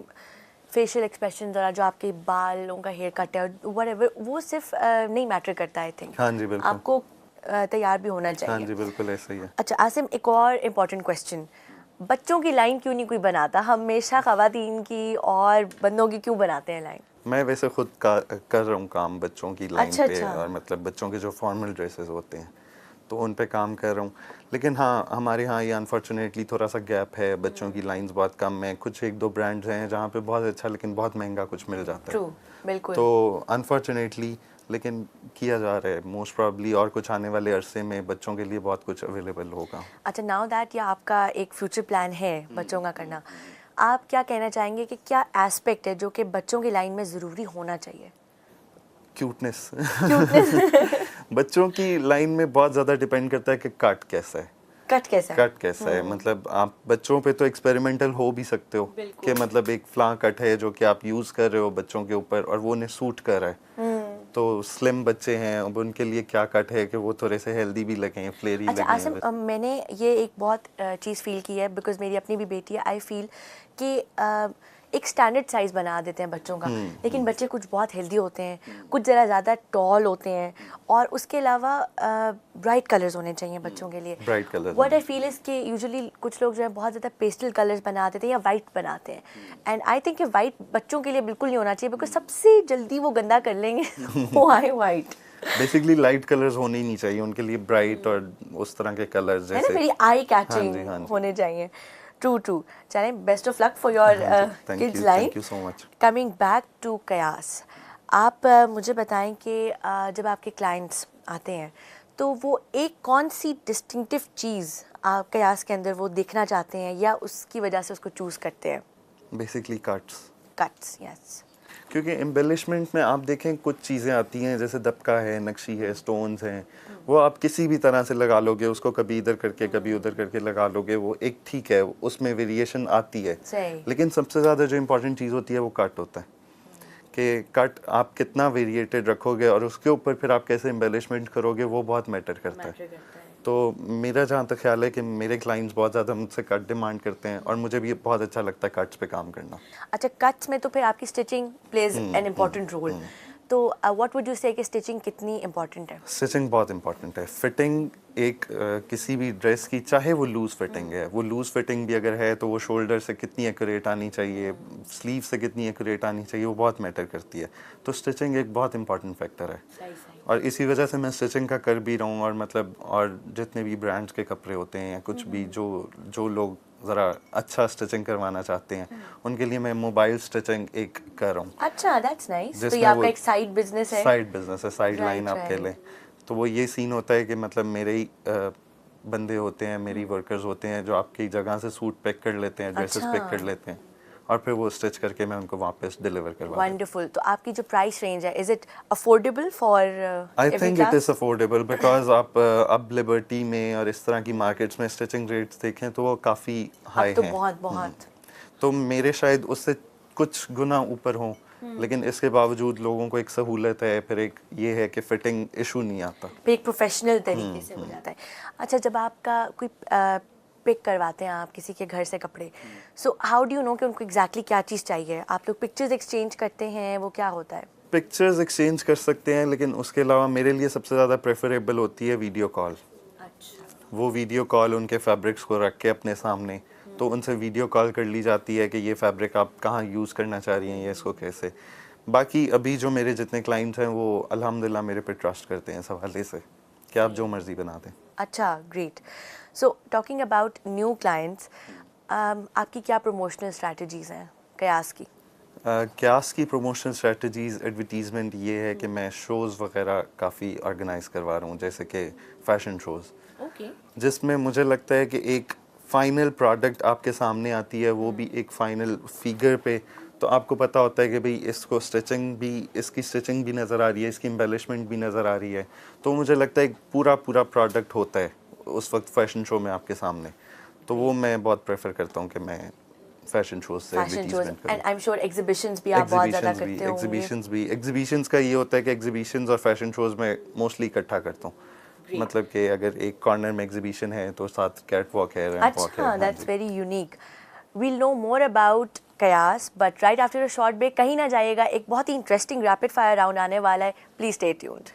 A: फेशियल एक्सप्रेशन और जो आपके बालों का हेयर कट है और व्हाटएवर, वो सिर्फ नहीं मैटर करता। आई थिंक
B: हाँ जी, बिल्कुल
A: आपको तैयार भी होना चाहिए।
B: हाँ जी, बिल्कुल ऐसा ही है।
A: अच्छा आसिम, एक और इम्पॉर्टेंट क्वेश्चन, बच्चों की लाइन क्यों नहीं कोई बनाता? हमेशा ख़वातीन की और बंदों की क्यों बनाते हैं लाइन?
B: मैं वैसे खुद कर रहा हूँ काम बच्चों की लाइन पे।
A: अच्छा।
B: और मतलब बच्चों के जो फॉर्मल ड्रेसेस होते हैं तो उन पे काम कर रहा हूँ। लेकिन हाँ, हमारे यहाँ ये अनफॉर्चुनेटली थोड़ा सा गैप है, बच्चों की लाइंस बहुत कम है। कुछ एक दो ब्रांड्स हैं जहाँ पे बहुत अच्छा लेकिन बहुत महंगा कुछ मिल जाता है।
A: ट्रू, बिल्कुल।
B: तो अनफॉर्चुनेटली लेकिन किया जा रहा है। मोस्ट प्रॉब्ली और कुछ आने वाले अरसे में बच्चों के लिए बहुत कुछ अवेलेबल होगा।
A: अच्छा, नाउ दैट या आपका एक फ्यूचर प्लान है बच्चों का करना, आप क्या कहना चाहेंगे कि क्या एस्पेक्ट है जो कि बच्चों की लाइन में ज़रूरी होना चाहिए?
B: क्यूटनेस बच्चों की लाइन में बहुत ज़्यादा डिपेंड करता है कि कट कैसा है।
A: कट कैसा है?
B: कट कैसा है, मतलब आप बच्चों पे तो एक्सपेरिमेंटल हो भी सकते हो कि मतलब एक फ्ला कट है जो कि आप यूज कर रहे हो बच्चों के ऊपर और वो उन्हें सूट कर रहा है। तो स्लिम बच्चे हैं, अब उनके लिए क्या कट है कि वो थोड़े से हेल्दी भी लगें, फ्लेरी
A: अच्छा
B: लगें।
A: आसिम, मैंने ये एक बहुत चीज़ फील की है, बिकॉज मेरी अपनी भी बेटी है। आई फील कि एक स्टैंडर्ड साइज़ बना देते हैं बच्चों का, लेकिन बच्चे कुछ बहुत हेल्दी होते हैं, कुछ ज़रा ज़्यादा टॉल होते हैं, और उसके अलावा ब्राइट कलर्स होने चाहिए बच्चों के लिए।
B: Bright colour
A: what I feel is कि यूजुअली कुछ लोग जो है बहुत ज़्यादा पेस्टल कलर्स बना देते हैं या वाइट बनाते हैं, एंड आई थिंक कि वाइट बच्चों के लिए बिल्कुल नहीं होना चाहिए, बिकॉज सबसे जल्दी वो गंदा कर लेंगे। Why white?
B: Basically light colours होने ही नहीं चाहिए उनके लिए, ब्राइट और उस तरह के कलर्स
A: है ना,
B: जैसे
A: वेरी आई कैचिंग होने चाहिए। ट्रू। चलें, best of luck for your kids line.
B: Thank you so much.
A: Coming back to कयास, आप मुझे बताएं कि जब आपके क्लाइंट्स आते हैं तो वो एक कौन सी डिस्टिंक्टिव चीज़ आप कयास के अंदर वो देखना चाहते हैं या उसकी वजह से उसको चूज़ करते हैं?
B: Basically
A: cuts, yes.
B: क्योंकि एम्बेलिशमेंट में आप देखें कुछ चीज़ें आती हैं जैसे दबका है, नक्शी है, स्टोन्स हैं, वो आप किसी भी तरह से लगा लोगे, उसको कभी इधर करके कभी उधर करके लगा लोगे, वो एक ठीक है, उसमें वेरिएशन आती है। लेकिन सबसे ज़्यादा जो इम्पोर्टेंट चीज़ होती है वो कट होता है, कि कट आप कितना वेरिएटेड रखोगे और उसके ऊपर फिर आप कैसे एम्बेलिशमेंट करोगे, वो बहुत मैटर करता है। तो मेरा जहाँ तक ख्याल है कि मेरे क्लाइंट्स बहुत ज़्यादा मुझसे कट डिमांड करते हैं और मुझे भी बहुत अच्छा लगता है कट्स पे काम करना।
A: अच्छा, कट्स में तो फिर आपकी stitching plays an important role, तो व्हाट वुड यू से कि स्टिचिंग कितनी इम्पॉर्टेंट है?
B: स्टिचिंग बहुत इंपॉर्टेंट है। फिटिंग एक किसी भी ड्रेस की, चाहे वो लूज़ फिटिंग है, वो लूज़ फिटिंग भी अगर है तो वो शोल्डर से कितनी एक्यूरेट आनी चाहिए, स्लीव से कितनी एक्यूरेट आनी चाहिए, वो बहुत मैटर करती है। तो स्टिचिंग एक बहुत इंपॉर्टेंट फैक्टर है और इसी वजह से मैं स्टिचिंग का कर भी रहा हूँ। और मतलब और जितने भी ब्रांड्स के कपड़े होते हैं या कुछ भी जो लोग ज़रा अच्छा स्टिचिंग करवाना चाहते हैं उनके लिए मैं मोबाइल स्टिचिंग एक कर रहा हूँ।
A: अच्छा, दैट्स नाइस। तो ये आपका एक साइड बिजनेस है?
B: साइड बिजनेस है, साइड लाइन आप कह लें। तो वो ये सीन होता है कि मतलब मेरे ही बंदे होते हैं, मेरी वर्कर्स होते हैं जो आपकी जगह से सूट पैक कर लेते हैं, ड्रेसेस पैक कर लेते हैं और फिर वो स्टिच करके मैं उनको वापस डिलीवर करवा देता हूं।
A: वंडरफुल। तो आपकी जो प्राइस रेंज है, is it affordable for
B: I think it is affordable because आप अब लिबर्टी में और इस तरह की मार्केट्स में स्टिचिंग रेट्स देखें तो वो काफ़ी हाई
A: तो
B: हैं।
A: बहुत
B: तो मेरे शायद उससे कुछ गुना ऊपर हों, लेकिन इसके बावजूद लोगों को एक सहूलत है, फिर एक ये है कि फिटिंग इशू नहीं आता,
A: फिर एक प्रोफेशनल तरीके से हो जाता है। अच्छा, जब आपका कोई पिक करवाते हैं आप किसी के घर से कपड़े, so how do you know कि उनको एग्जैक्टली क्या चीज़ चाहिए? आप लोग पिक्चर्स एक्सचेंज करते हैं, वो क्या होता है?
B: पिक्चर्स एक्सचेंज कर सकते हैं, लेकिन उसके अलावा मेरे लिए सबसे ज़्यादा प्रेफरेबल होती है वीडियो कॉल।
A: अच्छा।
B: वो वीडियो कॉल उनके फैब्रिक्स को रख के अपने सामने, तो उनसे वीडियो कॉल कर ली जाती है कि ये फैब्रिक आप कहाँ यूज़ करना चाह रही हैं या इसको कैसे। बाकी अभी जो मेरे जितने क्लाइंट्स हैं वो अल्हम्दुलिल्लाह मेरे पे ट्रस्ट करते हैं इस हवाले से कि आप जो मर्ज़ी बना दें।
A: अच्छा, great. So talking about new clients, आपकी क्या प्रमोशनल स्ट्रैटेजीज़ हैं कयास की?
B: कयास की प्रमोशनल स्ट्रैटेजीज़, एडवर्टीज़मेंट ये है कि मैं शोज़ वगैरह काफ़ी ऑर्गेनाइज़ करवा रहा हूँ, जैसे कि फ़ैशन शोज़, जिसमें मुझे लगता है कि एक फ़ाइनल प्रोडक्ट आपके सामने आती है, वो भी एक फ़ाइनल फिगर पे, तो आपको पता होता है कि भाई इसको स्टिचिंग भी, इसकी स्टिचिंग भी नज़र आ रही है, इसकी एम्बेलिशमेंट भी नज़र आ रही है। तो मुझे लगता है एक पूरा प्रोडक्ट होता है उस वक्त फ़ैशन शो में आपके सामने, तो वो मैं बहुत प्रेफर करता हूँ कि मैं फैशन शोज़ से एडवर्टाइजमेंट करूं।
A: And I am sure exhibitions भी आप बहुत ज़्यादा करते होंगे।
B: एग्जीबिशंस का ये होता है कि एग्जीबिशंस और फैशन शोज़ में मोस्टली इकट्ठा करता हूँ। मतलब कि अगर एक कॉर्नर में एग्जीबिशन है तो साथ कैट वॉक है, रैंप वॉक है।
A: अच्छा, that's very unique. We'll know more about Kayas, but right after a short break. कहीं ना जाइएगा, एक बहुत ही इंटरेस्टिंग रैपिड फायर राउंड आने वाला है, प्लीज स्टे ट्यून्ड।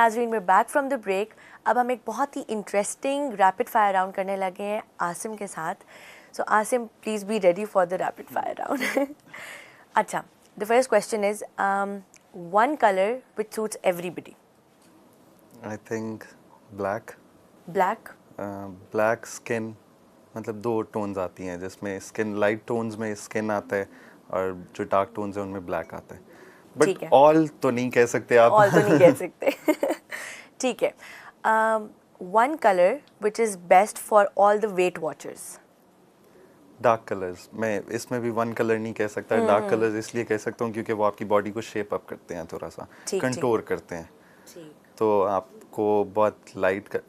A: नाजरीन, we're back from the break. अब हम एक बहुत ही इंटरेस्टिंग रैपिड फायर राउंड करने लगे हैं आसिम के साथ. So Asim, please be ready for the rapid fire round. अच्छा, the first question is one color which suits everybody.
B: I think black.
A: Black.
B: Black skin, मतलब दो टोन्स आती हैं जिसमें स्किन लाइट टोन्स में स्किन आता है और जो डार्क टोन्स हैं उनमें ब्लैक आता है. बट ऑल तो नहीं कह सकते आप.
A: ऑल तो नहीं कह सकते. ठीक है. One colour which is best for all the weight watchers.
B: Dark colours. मैं इसमें भी वन कलर नहीं कह सकता. डार्क कलर्स इसलिए कह सकता हूँ क्योंकि वो आपकी बॉडी को शेप अप करते हैं, थोड़ा सा कंटोर करते हैं. तो आपको बहुत लाइट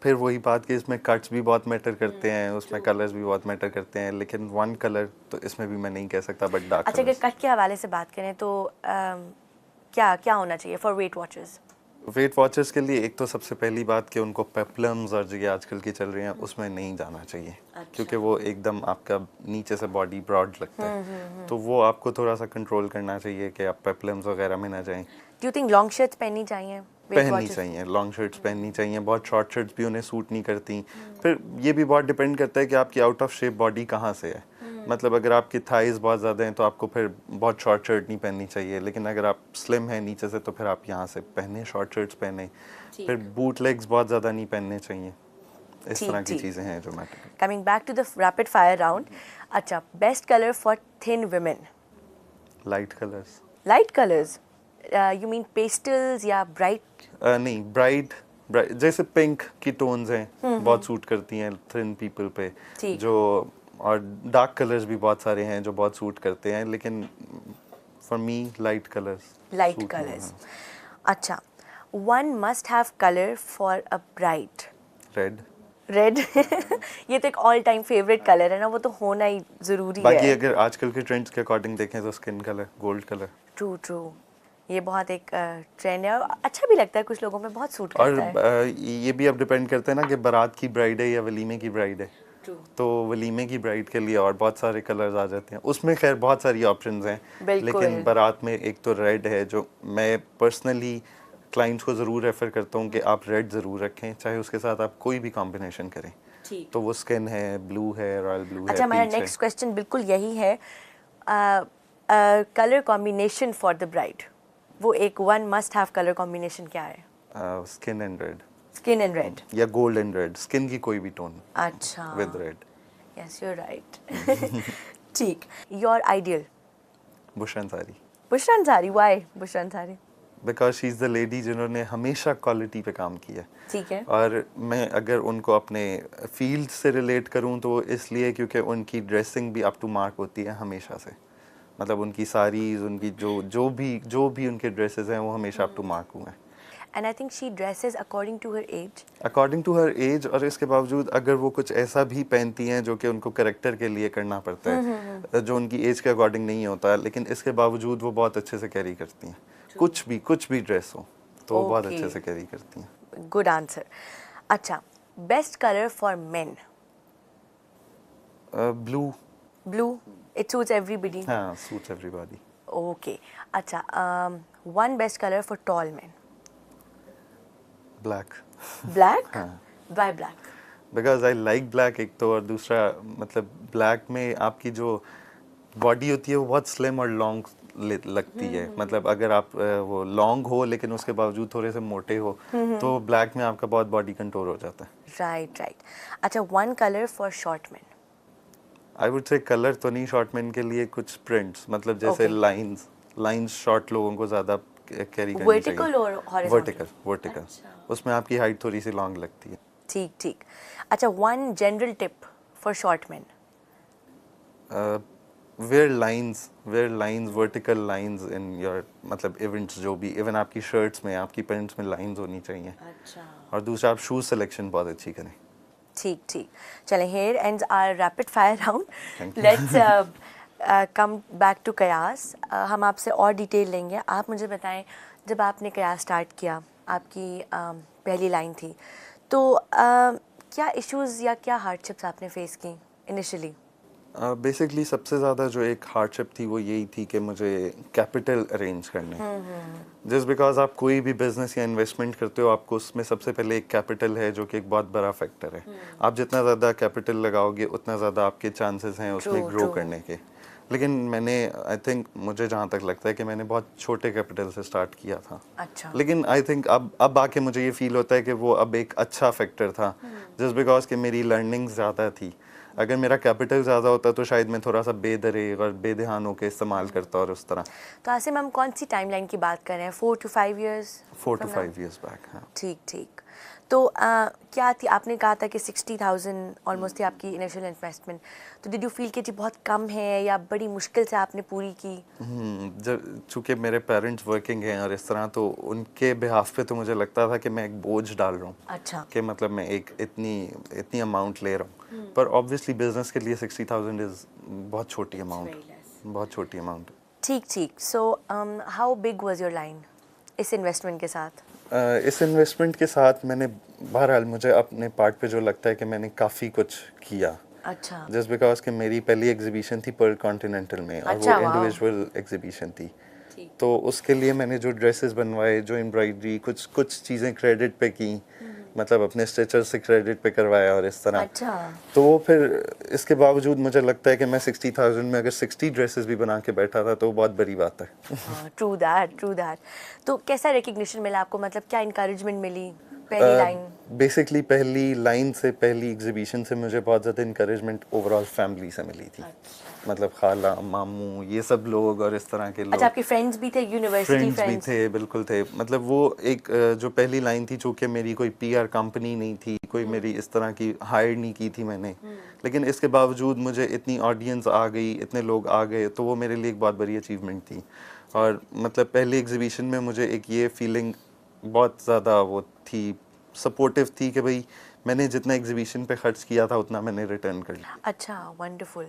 B: फिर वही बात कि इसमें कट्स भी बहुत मैटर करते हैं, उसमें कलर्स भी बहुत मैटर करते हैं, लेकिन वन कलर तो इसमें भी मैं नहीं कह सकता. But dark.
A: अच्छा, अगर कट के हवाले से बात करें तो क्या क्या होना चाहिए for weight watchers?
B: Weight watchers के लिए एक तो सबसे पहली बात कि उनको पेप्लम्स और जो ये आजकल की चल रही हैं उसमें नहीं जाना चाहिए. अच्छा. क्योंकि वो एकदम आपका नीचे से बॉडी ब्रॉड लगता है. तो वो आपको थोड़ा सा कंट्रोल करना चाहिए कि आप पेप्लम्स वगैरह में ना जाएं.
A: Do you think long shirts पहननी चाहिए?
B: पहननी चाहिए, लॉन्ग शर्ट्स पहननी चाहिए. बहुत शॉर्ट शर्ट्स भी उन्हें सूट नहीं करती. फिर ये भी बहुत डिपेंड करता है कि आपकी आउट ऑफ शेप बॉडी कहाँ से है. मतलब अगर आपकी थाइज बहुत ज़्यादा हैं तो आपको फिर बहुत शॉर्ट शर्ट नहीं पहननी चाहिए. लेकिन अगर आप स्लिम हैं नीचे से तो फिर आप यहाँ से पहने, शॉर्ट शर्ट्स पहने. फिर बूट लेग्स बहुत ज़्यादा नहीं पहनने चाहिए. इस तरह की चीज़ें हैं जो matter.
A: Coming back to the rapid fire round. अच्छा, best colour for thin women?
B: Light colours.
A: Light colours? You mean pastels या ब्राइट?
B: नहीं, ब्राइट जैसे पिंक की टोन्स हैं बहुत सूट करती हैं थिन पीपल पे. जो और डार्क कलर्स भी बहुत सारे हैं जो बहुत सूट करते हैं, लेकिन for me light colours.
A: Light colours. अच्छा, one must have colour for a bride?
B: Red.
A: Red. ये तो एक ऑल टाइम फेवरेट कलर है ना, वो तो होना ही जरूरी है.
B: बाकी अगर आजकल के ट्रेंड्स के अकॉर्डिंग देखें तो skin colour, gold colour.
A: True true. ये बहुत एक ट्रेंड है और अच्छा भी लगता है, कुछ लोगों में बहुत सूट करता है.
B: और ये भी अब डिपेंड करता है ना कि बारात की ब्राइड है या वलीमे की ब्राइड है. तो वलीमे की ब्राइड के लिए और बहुत सारे कलर्स आ जाते हैं. उसमें खैर बहुत सारी ऑप्शंस हैं, लेकिन बारात में एक तो रेड है जो मैं पर्सनली क्लाइंट्स को ज़रूर रेफ़र करता हूँ कि आप रेड ज़रूर रखें, चाहे उसके साथ आप कोई भी कॉम्बिनेशन करें. तो वो स्किन है, ब्लू है, रॉयल ब्लू है.
A: अच्छा, हमारा नेक्स्ट क्वेश्चन बिल्कुल यही है. Colour combination for the bride, वो एक one must have colour combination क्या है?
B: Skin and red.
A: Skin and red
B: या गोल्ड एंड रेड. स्किन की कोई भी टोन.
A: अच्छा.
B: With red.
A: Yes, you are right. ठीक. Your ideal?
B: Bushra Ansari.
A: Bushra Ansari. Why Bushra Ansari?
B: Because she is the lady जिन्होंने हमेशा क्वालिटी पे काम किया.
A: ठीक है.
B: और मैं अगर उनको अपने फील्ड से रिलेट करूँ तो इसलिए क्योंकि उनकी ड्रेसिंग भी अप टू मार्क होती है हमेशा से. मतलब उनकी साड़ीज़, उनकी जो भी उनके ड्रेसेस हैं वो हमेशा अप टू मार्क हुए हैं.
A: And I think she dresses according to her age.
B: According to her age. और इसके बावजूद अगर वो कुछ ऐसा भी पहनती हैं जो कि उनको कैरेक्टर के लिए करना पड़ता है, जो उनकी एज के अकॉर्डिंग नहीं होता, लेकिन इसके बावजूद वो बहुत अच्छे से कैरी करती हैं. कुछ भी ड्रेस हो तो वो बहुत अच्छे से कैरी करती हैं.
A: Good answer. अच्छा, best colour for men?
B: Blue.
A: Blue. It suits everybody.
B: हाँ, सूट्स एवरीबॉडी.
A: ओके. अच्छा, one best colour for tall men?
B: Black.
A: Black?
B: हाँ.
A: Why black?
B: Because I like black. एक तो और दूसरा मतलब ब्लैक में आपकी जो बॉडी होती है वो बहुत स्लिम और लॉन्ग लगती है. मतलब अगर आप वो लॉन्ग हो लेकिन उसके बावजूद थोड़े से मोटे हो तो ब्लैक में आपका बहुत बॉडी कंटोर हो जाता है.
A: Right right. अच्छा, one colour for short man?
B: I would say colour तो नहीं, शॉर्ट मैन के लिए कुछ प्रिंट्स, मतलब जैसे लाइंस शॉर्ट लोगों को ज़्यादा कैरी करनी
A: वर्टिकल और हॉरिजॉन्टल?
B: वर्टिकल. उसमें आपकी हाइट थोड़ी सी लॉन्ग लगती है.
A: ठीक ठीक. अच्छा, one general tip for short man?
B: Wear lines, vertical lines in your मतलब इवेंट्स. जो भी इवन आपकी शर्ट्स में, आपकी पैंट्स में लाइंस होनी चाहिए.
A: अच्छा.
B: और दूसरा आप शूज सिलेक्शन बहुत अच्छी करें.
A: ठीक ठीक. चलें, here ends our rapid fire round. Let's come back to कयास. हम आपसे और डिटेल लेंगे. आप मुझे बताएं, जब आपने कयास स्टार्ट किया, आपकी पहली लाइन थी, तो क्या इश्यूज़ या क्या हार्डशिप्स आपने फेस की इनिशियली?
B: बेसिकली सबसे ज़्यादा जो एक हार्डशिप थी वो यही थी कि मुझे कैपिटल अरेंज करने, जस्ट बिकॉज आप कोई भी बिजनेस या इन्वेस्टमेंट करते हो आपको उसमें सबसे पहले एक कैपिटल है जो कि एक बहुत बड़ा फैक्टर है। आप जितना ज़्यादा कैपिटल लगाओगे उतना ज़्यादा आपके चांसेस हैं उसमें ग्रो करने के। लेकिन मैंने आई थिंक मुझे जहाँ तक लगता है कि मैंने बहुत छोटे कैपिटल से स्टार्ट किया था।
A: अच्छा।
B: लेकिन आई थिंक अब आके मुझे ये फील होता है कि वो अब एक अच्छा फैक्टर था, जस्ट बिकॉज कि मेरी लर्निंग ज़्यादा थी। अगर मेरा कैपिटल ज़्यादा होता तो शायद मैं थोड़ा सा बेदरेग और बेध्यान होकर इस्तेमाल करता और उस तरह।
A: तो आसिम, हम कौन सी टाइमलाइन की बात कर रहे हैं? 4 to 5 years?
B: 4 to 5 years back. हाँ
A: ठीक ठीक। तो क्या थी, आपने कहा था कि 60,000 ऑलमोस्ट थी आपकी इनिशियल इन्वेस्टमेंट, तो डिड यू फील कि जी बहुत कम है या बड़ी मुश्किल से आपने पूरी की?
B: जब चूँकि मेरे पेरेंट्स वर्किंग हैं और इस तरह, तो उनके बिहाफ पे तो मुझे लगता था कि मैं एक बोझ डाल रहा हूँ।
A: अच्छा।
B: कि मतलब मैं एक इतनी अमाउंट ले रहा हूँ, पर ऑब्वियसली बिजनेस के लिए 60,000 इज़ बहुत छोटी अमाउंट, बहुत छोटी अमाउंट।
A: ठीक ठीक। So how big was your line इस इन्वेस्टमेंट के साथ?
B: इस इन्वेस्टमेंट के साथ मैंने बहरहाल मुझे अपने पार्ट पे जो लगता है कि मैंने काफ़ी कुछ किया।
A: अच्छा।
B: जस्ट बिकॉज कि मेरी पहली एग्जीबिशन थी पर्ल कॉन्टिनेंटल में, और
A: अच्छा,
B: वो इंडिविजुअल एग्जीबिशन थी। तो उसके लिए मैंने जो ड्रेसेस बनवाए, जो एम्ब्रॉयडरी, कुछ चीज़ें क्रेडिट पे की, मतलब अपने स्टिचर से क्रेडिट पे करवाया और इस तरह।
A: अच्छा।
B: तो वो फिर इसके बावजूद मुझे लगता है कि मैं 60,000 में अगर 60 ड्रेसेस भी बना के बैठा था तो वो बहुत बड़ी बात है।
A: True that, true that. तो कैसा रिकग्निशन मिला आपको, मतलब क्या इंकरेजमेंट मिली पहली लाइन?
B: बेसिकली पहली लाइन से, पहली एग्जीबिशन से मुझे बहुत ज़्यादा इंकरेजमेंट ओवरऑल फैमिली से मिली थी। मतलब खाला, मामू, ये सब लोग और इस तरह के लोग।
A: अच्छा, आपके फ्रेंड्स भी थे, यूनिवर्सिटी
B: फ्रेंड्स भी थे, बिल्कुल थे। मतलब वो एक जो पहली लाइन थी, चूँकि मेरी कोई पीआर कंपनी नहीं थी, कोई मेरी इस तरह की हायर नहीं की थी मैंने, लेकिन इसके बावजूद मुझे इतनी ऑडियंस आ गई, इतने लोग आ गए, तो वो मेरे लिए एक बहुत बड़ी अचीवमेंट थी। और मतलब पहली एग्जीबिशन में मुझे एक ये फीलिंग बहुत ज़्यादा वो थी, सपोर्टिव थी कि भाई मैंने जितना एग्जीबिशन पे खर्च किया था उतना मैंने रिटर्न कर लिया।
A: अच्छा, वंडरफुल।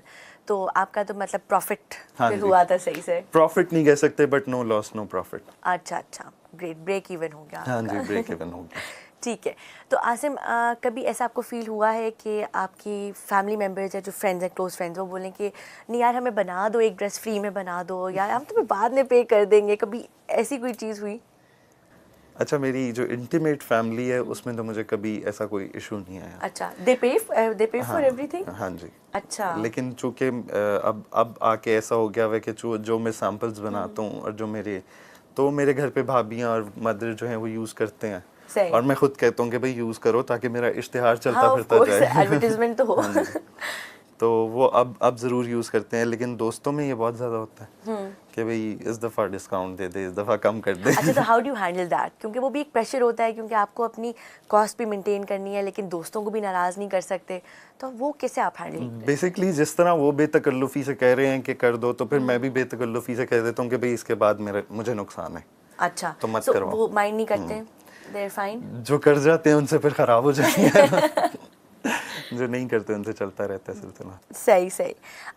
A: तो आपका तो मतलब प्रॉफिट
B: हाँ
A: फिर
B: जी।
A: हुआ था सही से?
B: प्रॉफिट नहीं कह सकते, but no loss no profit.
A: अच्छा अच्छा, ग्रेट, ब्रेक इवन हो गया
B: हाँ
A: आपका।
B: जी, ब्रेक इवन हो गया।
A: ठीक है। तो आसिम, कभी ऐसा आपको फील हुआ है कि आपकी फैमिली मेम्बर्स या जो फ्रेंड्स हैं, क्लोज फ्रेंड्स, वो बोलें कि नहीं यार हमें बना दो, एक ड्रेस फ्री में बना दो, यार हम तुम्हें बाद में पे कर देंगे, कभी ऐसी कोई चीज़ हुई?
B: अच्छा, मेरी जो इंटीमेट फैमिली है उसमें तो मुझे कभी ऐसा कोई इशू नहीं आया।
A: अच्छा, दे पे फॉर एवरीथिंग?
B: हाँ जी।
A: अच्छा।
B: लेकिन चूंकि अब आके ऐसा हो गया है कि जो मैं सैम्पल्स बनाता हूँ और जो मेरे घर पे भाभियाँ और मदर जो हैं वो यूज़ करते हैं,
A: सही।
B: और मैं खुद कहता हूँ कि भाई यूज़ करो ताकि मेरा इश्तिहार चलता
A: हाँ,
B: फिरता जाए।
A: एडवर्टाइजमेंट तो हो।
B: हाँ जी। तो वो अब ज़रूर यूज़ करते हैं, लेकिन दोस्तों में ये बहुत ज़्यादा होता है कि भाई इस दफ़ा डिस्काउंट दे दे, इस दफ़ा कम कर दे।
A: अच्छा, तो हाउ डू हैंडल दैट? क्योंकि वो भी एक प्रेशर होता है, क्योंकि आपको अपनी कॉस्ट भी मेंटेन करनी है, लेकिन दोस्तों को भी नाराज़ नहीं कर सकते, तो वो कैसे आप हैंडल?
B: बेसिकली जिस तरह वो बेतकल्लुफ़ी से कह रहे हैं कि कर दो, तो फिर मैं भी बेतकल्लुफ़ी से कह देता हूँ कि भाई इसके बाद मुझे नुकसान है।
A: अच्छा,
B: तो मत
A: so
B: करवाओ।
A: वो माइंड नहीं करते, दे आर फाइन।
B: जो कर जाते हैं उनसे फिर ख़राब हो जाती है। जो नहीं करते उनसे चलता रहता है सिलसिला।
A: सही सही।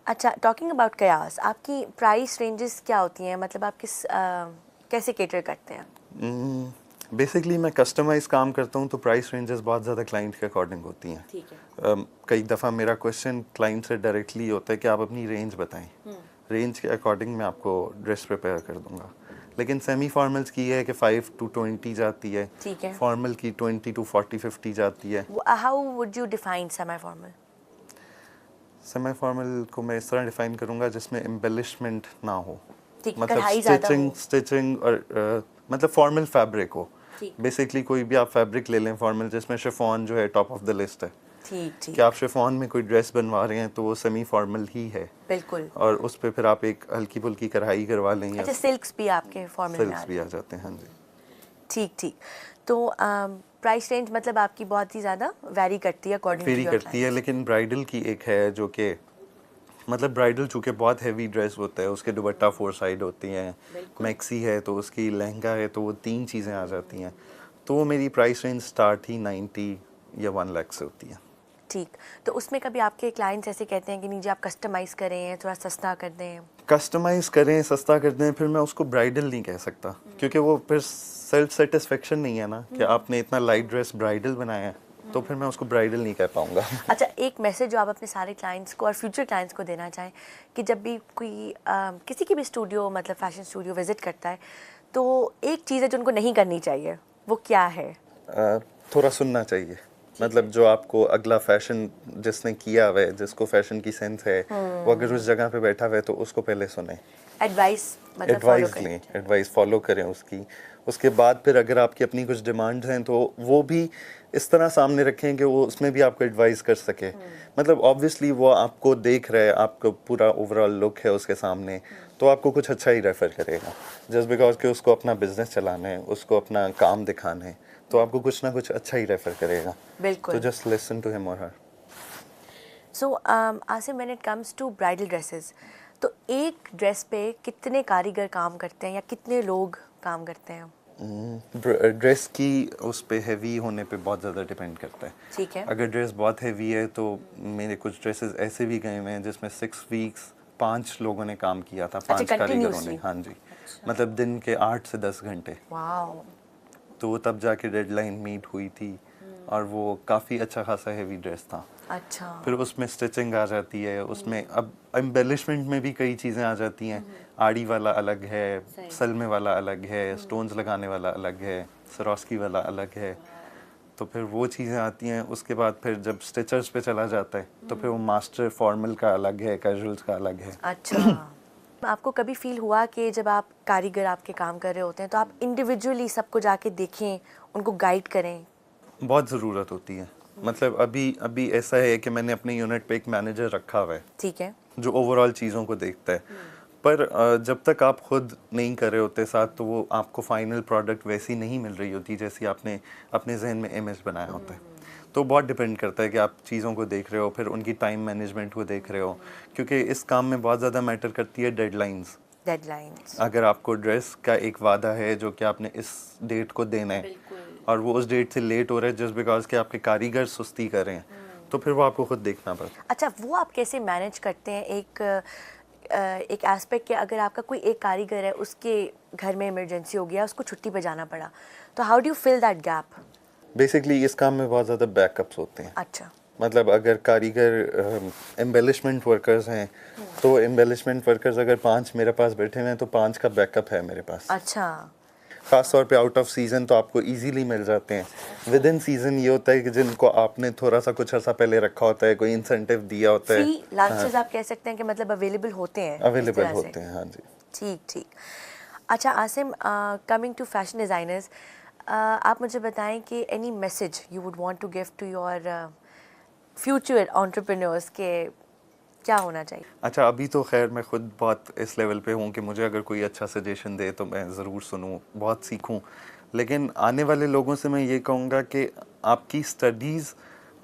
A: अच्छा, टॉकिंग अबाउट कयास, आपकी प्राइस रेंजेस क्या होती हैं, मतलब आप कैसे केटर करते हैं?
B: बेसिकली मैं कस्टमाइज काम करता हूँ, तो प्राइस रेंजेस बहुत ज़्यादा क्लाइंट के अकॉर्डिंग होती हैं।
A: ठीक है।
B: कई दफ़ा मेरा क्वेश्चन क्लाइंट से डायरेक्टली होता है कि आप अपनी रेंज बताएं, रेंज के अकॉर्डिंग मैं आपको ड्रेस प्रिपेयर कर दूंगा। लेकिन सेमी फॉर्मल्स की है कि 5 to 20 जाती है,
A: ठीक है।
B: फॉर्मल की 20 to 40-50 जाती है।
A: How would you define semi formal?
B: Semi formal को मैं इस तरह डिफाइन करूंगा जिसमें एम्बेलिशमेंट ना हो,
A: ठीक,
B: मतलब
A: कढ़ाई ज़्यादा हो।
B: स्टिचिंग और मतलब फॉर्मल फैब्रिक हो।
A: ठीक।
B: बेसिकली कोई भी आप फैब्रिक ले लें फॉर्मल, जिसमें शिफॉन जो है टॉप ऑफ द लिस्ट है।
A: ठीक ठीक।
B: कि आप शिफॉन में कोई ड्रेस बनवा रहे हैं तो वो सेमी फॉर्मल ही है।
A: बिल्कुल।
B: और उस पे फिर आप एक हल्की फुल्की कढ़ाई करवा लें, या
A: अच्छा, सिल्क्स भी आपके फॉर्मल में
B: सिल्क्स भी आ जाते हैं। हाँ जी।
A: ठीक ठीक। तो प्राइस रेंज मतलब आपकी बहुत ही ज़्यादा वैरी करती है अकॉर्डिंग टू
B: वेरी
A: योर
B: करती है, लेकिन ब्राइडल की एक है जो कि मतलब ब्राइडल चूँकि बहुत हैवी ड्रेस होता है, उसके दुपट्टा 4 साइड होती हैं, मैक्सी है तो उसकी लहंगा है, तो वो 3 चीज़ें आ जाती हैं। तो वो मेरी प्राइस रेंज स्टार्ट ही 90 या 1 लाख से होती है।
A: ठीक। तो उसमें कभी आपके क्लाइंट्स ऐसे कहते हैं कि नहीं जी आप कस्टमाइज़ करें, थोड़ा सस्ता कर दें?
B: कस्टमाइज़ करें, सस्ता कर दें, फिर मैं उसको ब्राइडल नहीं कह सकता, क्योंकि वो फिर सेल्फ सेटिस्फेक्शन नहीं है ना कि आपने इतना लाइट ड्रेस ब्राइडल बनाया है। तो फिर मैं उसको ब्राइडल नहीं कह पाऊँगा।
A: अच्छा, एक मैसेज जो आप अपने सारे क्लाइंट्स को और फ्यूचर क्लाइंट्स को देना चाहें कि जब भी कोई किसी की भी स्टूडियो मतलब फैशन स्टूडियो विजिट करता है तो एक चीज़ है जो उनको नहीं करनी चाहिए, वो क्या है?
B: थोड़ा सुनना चाहिए, मतलब जो आपको अगला फैशन जिसने किया हुआ है, जिसको फैशन की सेंस है, वो अगर उस जगह पे बैठा हुआ है तो उसको पहले सुने,
A: एडवाइस मतलब फॉलो
B: एडवाइस
A: करें।
B: लें, एडवाइस फॉलो करें उसकी। उसके बाद फिर अगर आपकी अपनी कुछ डिमांड्स हैं तो वो भी इस तरह सामने रखें कि वो उसमें भी आपको एडवाइस कर सके। मतलब ऑब्वियसली वो आपको देख रहा है, आपको पूरा ओवरऑल लुक है उसके सामने, तो आपको कुछ अच्छा ही रेफर करेगा, जस्ट बिकॉज कि उसको अपना बिजनेस चलाना है, उसको अपना काम दिखाना है, तो आपको कुछ ना कुछ अच्छा ही रेफर करेगा।
A: बिल्कुल।
B: तो जस्ट लिसन टू हिम और her.
A: So Asim, when it comes to bridal dresses, तो एक ड्रेस पे कितने कारीगर काम करते हैं या कितने लोग काम करते हैं?
B: ड्रेस की उस पे हैवी होने पे बहुत ज़्यादा डिपेंड करता है।
A: ठीक है।
B: अगर ड्रेस बहुत हैवी है तो मेरे कुछ ड्रेसेस ऐसे भी गए हुए हैं जिसमें 6 वीक्स 5 लोगों ने काम किया था, 5 कारीगरों ने।
A: continuously?
B: हाँ जी, मतलब दिन के 8 से 10 घंटे।
A: वाओ।
B: तो तब जाके डेडलाइन मीट हुई थी और वो काफ़ी अच्छा खासा हैवी ड्रेस था।
A: अच्छा।
B: फिर उसमें स्टिचिंग आ जाती है, उसमें अब एम्बेलिशमेंट में भी कई चीज़ें आ जाती हैं। आड़ी वाला अलग है, सलमे वाला अलग है, स्टोन्स लगाने वाला अलग है, सरोस्की वाला अलग है, तो फिर वो चीज़ें आती हैं। उसके बाद फिर जब स्टिचर्स पे चला जाता है तो फिर वो मास्टर फॉर्मल का अलग है, कैजुअल्स का अलग है।
A: अच्छा। आपको कभी फील हुआ कि जब आप कारीगर आपके काम कर रहे होते हैं तो आप इंडिविजुअली सबको जाके देखें, उनको गाइड करें?
B: बहुत ज़रूरत होती है। मतलब अभी ऐसा है कि मैंने अपने यूनिट पे एक मैनेजर रखा हुआ है,
A: ठीक है।
B: जो ओवरऑल चीज़ों को देखता है। पर जब तक आप खुद नहीं कर रहे होते साथ, तो वो आपको फाइनल प्रोडक्ट वैसी नहीं मिल रही होती जैसी आपने अपने जहन में इमेज बनाया होता है। तो बहुत डिपेंड करता है कि आप चीज़ों को देख रहे हो, फिर उनकी टाइम मैनेजमेंट को देख रहे हो, क्योंकि इस काम में बहुत ज़्यादा मैटर करती है डेडलाइंस।
A: डेडलाइंस।
B: अगर आपको ड्रेस का एक वादा है जो कि आपने इस डेट को देना है और वो उस डेट से लेट हो रहा है जस्ट बिकॉज कि आपके कारीगर सुस्ती कर रहे हैं, तो फिर वो आपको खुद देखना पड़ता।
A: अच्छा, वो आप कैसे मैनेज करते हैं एक एस्पेक्ट कि अगर आपका कोई एक कारीगर है, उसके घर में इमरजेंसी हो गया, उसको छुट्टी पे जाना पड़ा, तो how do you fill that gap?
B: Basically इस काम में बहुत ज़्यादा बैकअप्स होते हैं।
A: अच्छा।
B: मतलब अगर कारीगर एम्बेलिशमेंट वर्कर्स हैं तो एम्बेलिशमेंट वर्कर्स अगर 5 मेरे पास बैठे हुए हैं तो 5 का बैकअप है मेरे पास।
A: अच्छा।
B: खास तौर पे आउट ऑफ सीजन तो आपको इजीली मिल जाते हैं। विद इन सीजन ये होता है कि जिनको आपने थोड़ा सा कुछ अर्सा पहले रखा होता है, कोई इंसेंटिव दिया होता है,
A: फ्री लंचेस आप कह सकते हैं कि मतलब अवेलेबल होते हैं इस
B: अवेलेबल
A: तरह से।
B: होते हैं। हाँ जी।
A: ठीक ठीक। अच्छा Asim, coming to fashion designers, आप मुझे बताएं कि any message you would want to give to your future entrepreneurs के क्या होना चाहिए?
B: अच्छा, अभी तो खैर मैं खुद बहुत इस लेवल पे हूँ कि मुझे अगर कोई अच्छा सजेशन दे तो मैं ज़रूर सुनूँ, बहुत सीखूँ। लेकिन आने वाले लोगों से मैं ये कहूँगा कि आपकी स्टडीज़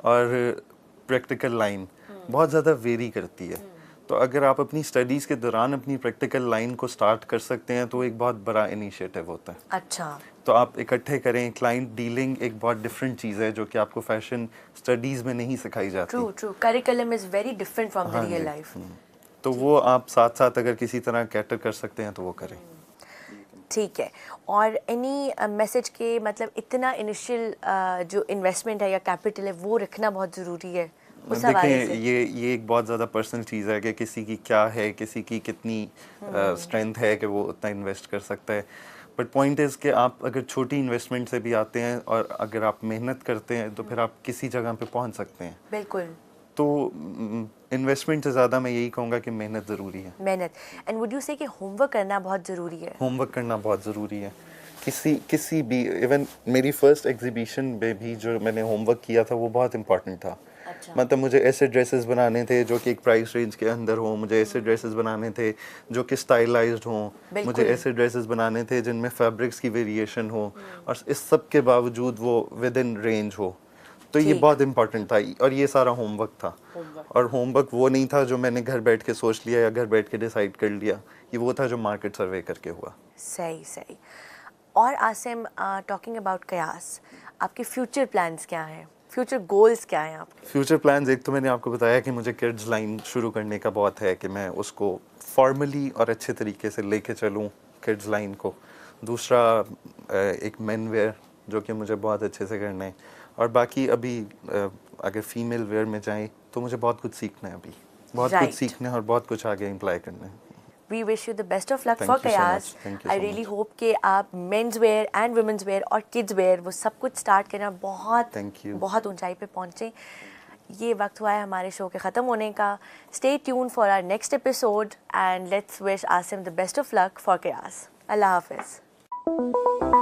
B: और प्रैक्टिकल लाइन बहुत ज़्यादा वेरी करती है। तो अगर आप अपनी स्टडीज़ के दौरान अपनी प्रैक्टिकल लाइन को स्टार्ट कर सकते हैं तो एक बहुत बड़ा इनिशिएटिव होता है।
A: अच्छा।
B: तो आप इकट्ठे करें। क्लाइंट डीलिंग एक बहुत डिफरेंट चीज़ है जो कि आपको फैशन स्टडीज़ में नहीं सिखाई जाती।
A: True true, curriculum is very different from the
B: हाँ
A: रियल
B: जी।
A: लाइफ।
B: तो वो आप साथ साथ अगर किसी तरह कैटर कर सकते हैं तो वो करें।
A: ठीक है। और एनी मैसेज के मतलब इतना इनिशियल जो इन्वेस्टमेंट है या कैपिटल है वो रखना बहुत ज़रूरी है उस हवाले
B: देखें,
A: से?
B: ये एक बहुत ज़्यादा पर्सनल चीज़ है कि किसी की क्या है, किसी की कितनी स्ट्रेंथ है कि वो उतना इन्वेस्ट कर सकता है। बट पॉइंट इज़ कि आप अगर छोटी इन्वेस्टमेंट से भी आते हैं और अगर आप मेहनत करते हैं तो फिर आप किसी जगह पे पहुंच सकते हैं।
A: बिल्कुल।
B: तो इन्वेस्टमेंट से ज़्यादा मैं यही कहूँगा कि मेहनत ज़रूरी है।
A: मेहनत। एंड वुड यू से कि होमवर्क करना बहुत ज़रूरी है?
B: होमवर्क करना बहुत ज़रूरी है। किसी भी, इवन मेरी फर्स्ट एग्जीबिशन में भी जो मैंने होमवर्क किया था वो बहुत इंपॉर्टेंट था।
A: अच्छा।
B: मतलब मुझे ऐसे ड्रेसेस बनाने थे जो कि एक प्राइस रेंज के अंदर हो, मुझे ऐसे ड्रेसेस बनाने थे जो कि स्टाइलाइज्ड हों, मुझे ऐसे ड्रेसेस बनाने थे जिनमें फैब्रिक्स की वेरिएशन हो और इस सब के बावजूद वो विद इन रेंज हो। तो ये बहुत इंपॉर्टेंट था और ये सारा होमवर्क था। और होमवर्क वो नहीं था जो मैंने घर बैठ के सोच लिया या घर बैठ के डिसाइड कर लिया, ये वो था जो मार्केट सर्वे करके हुआ।
A: सही सही। और आसिम, टॉकिंग अबाउट कयास, आपके फ्यूचर प्लान्स क्या हैं, फ्यूचर गोल्स क्या हैं आपके?
B: फ्यूचर प्लान्स, एक तो मैंने आपको बताया कि मुझे किड्स लाइन शुरू करने का बहुत है कि मैं उसको फॉर्मली और अच्छे तरीके से लेके चलूँ किड्स लाइन को। दूसरा एक मेन वेयर जो कि मुझे बहुत अच्छे से करना है। और बाकी अभी अगर फीमेल वेयर में जाए तो मुझे बहुत कुछ सीखना है अभी, बहुत कुछ सीखना है और बहुत कुछ आगे इम्प्लाई करना है।
A: We wish you the best of luck for
B: Thank you so
A: Kayaz.
B: much. Thank you
A: I
B: so
A: really
B: much.
A: hope कि आप men's wear and women's wear और kids wear वो सब कुछ स्टार्ट करना बहुत
B: Thank you.
A: बहुत ऊंचाई पे पहुँचे। ये वक्त हुआ है हमारे शो के ख़त्म होने का। Stay tuned for our next episode and let's wish Asim the best of luck for Kayaz. Allah Hafiz.